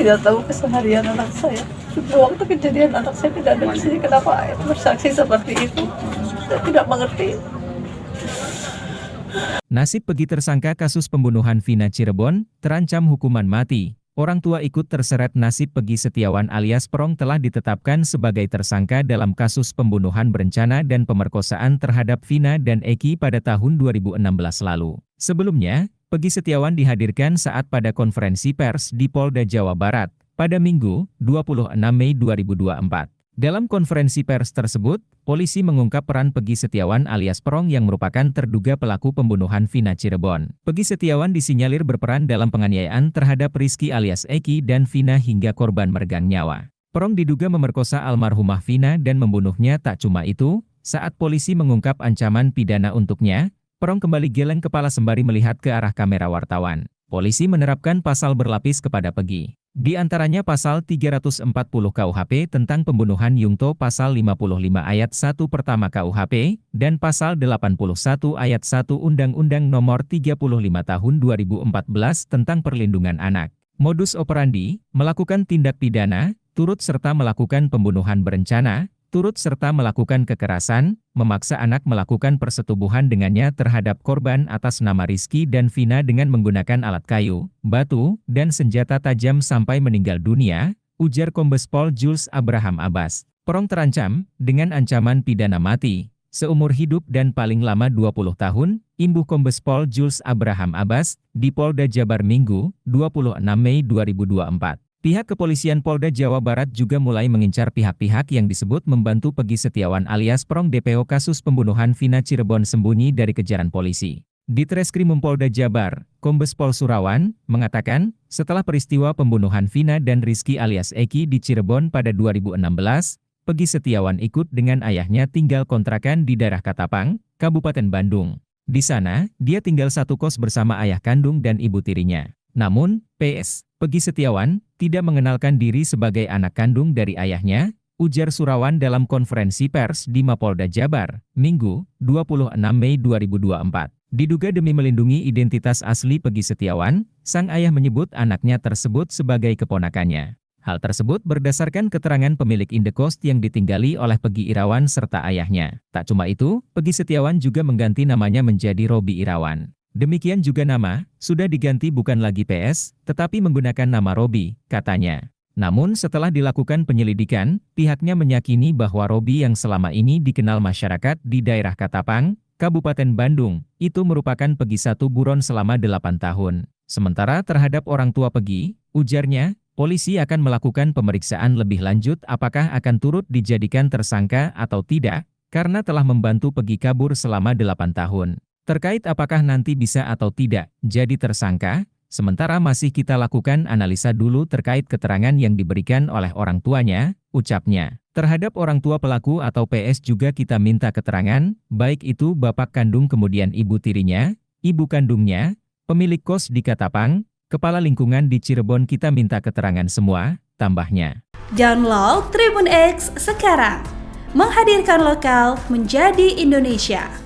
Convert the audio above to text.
tidak tahu keseharian anak saya. Waktu kejadian anak saya tidak ada di sini, kenapa bersaksi seperti itu? Saya tidak mengerti. Nasib Pegi tersangka kasus pembunuhan Vina Cirebon terancam hukuman mati. Orang tua ikut terseret nasib Pegi Setiawan alias Perong telah ditetapkan sebagai tersangka dalam kasus pembunuhan berencana dan pemerkosaan terhadap Vina dan Eki pada tahun 2016 lalu. Sebelumnya, Pegi Setiawan dihadirkan saat pada konferensi pers di Polda Jawa Barat pada Minggu, 26 Mei 2024. Dalam konferensi pers tersebut, polisi mengungkap peran Pegi Setiawan alias Perong yang merupakan terduga pelaku pembunuhan Vina Cirebon. Pegi Setiawan disinyalir berperan dalam penganiayaan terhadap Rizky alias Eki dan Vina hingga korban meregang nyawa. Perong diduga memerkosa almarhumah Vina dan membunuhnya. Tak cuma itu, saat polisi mengungkap ancaman pidana untuknya, Perong kembali geleng kepala sembari melihat ke arah kamera wartawan. Polisi menerapkan pasal berlapis kepada Pegi. Di antaranya pasal 340 KUHP tentang pembunuhan Yungto, pasal 55 ayat 1 pertama KUHP, dan pasal 81 ayat 1 Undang-Undang Nomor 35 Tahun 2014 tentang Perlindungan Anak. Modus operandi, melakukan tindak pidana, turut serta melakukan pembunuhan berencana, turut serta melakukan kekerasan, memaksa anak melakukan persetubuhan dengannya terhadap korban atas nama Rizky dan Vina dengan menggunakan alat kayu, batu, dan senjata tajam sampai meninggal dunia, ujar Kombes Pol Jules Abraham Abbas. Perong terancam dengan ancaman pidana mati, seumur hidup dan paling lama 20 tahun, imbuh Kombes Pol Jules Abraham Abbas, di Polda Jabar Minggu, 26 Mei 2024. Pihak kepolisian Polda Jawa Barat juga mulai mengincar pihak-pihak yang disebut membantu Pegi Setiawan alias Perong DPO kasus pembunuhan Vina Cirebon sembunyi dari kejaran polisi. Di Treskrimum Polda Jabar, Kombes Pol Surawan mengatakan, setelah peristiwa pembunuhan Vina dan Rizky alias Eki di Cirebon pada 2016, Pegi Setiawan ikut dengan ayahnya tinggal kontrakan di daerah Katapang, Kabupaten Bandung. Di sana, dia tinggal satu kos bersama ayah kandung dan ibu tirinya. Namun, PS, Pegi Setiawan tidak mengenalkan diri sebagai anak kandung dari ayahnya, ujar Surawan dalam konferensi pers di Mapolda Jabar, Minggu, 26 Mei 2024. Diduga demi melindungi identitas asli Pegi Setiawan, sang ayah menyebut anaknya tersebut sebagai keponakannya. Hal tersebut berdasarkan keterangan pemilik indekos yang ditinggali oleh Pegi Irawan serta ayahnya. Tak cuma itu, Pegi Setiawan juga mengganti namanya menjadi Robi Irawan. Demikian juga nama, sudah diganti bukan lagi PS, tetapi menggunakan nama Robi, katanya. Namun setelah dilakukan penyelidikan, pihaknya meyakini bahwa Robi yang selama ini dikenal masyarakat di daerah Katapang, Kabupaten Bandung, itu merupakan Pegi satu buron selama 8 tahun. Sementara terhadap orang tua Pegi, ujarnya, polisi akan melakukan pemeriksaan lebih lanjut apakah akan turut dijadikan tersangka atau tidak, karena telah membantu Pegi kabur selama 8 tahun. Terkait apakah nanti bisa atau tidak jadi tersangka, sementara masih kita lakukan analisa dulu terkait keterangan yang diberikan oleh orang tuanya, ucapnya. Terhadap orang tua pelaku atau PS juga kita minta keterangan, baik itu bapak kandung kemudian ibu tirinya, ibu kandungnya, pemilik kos di Katapang, kepala lingkungan di Cirebon, kita minta keterangan semua, tambahnya. Download Tribun X sekarang, menghadirkan lokal menjadi Indonesia.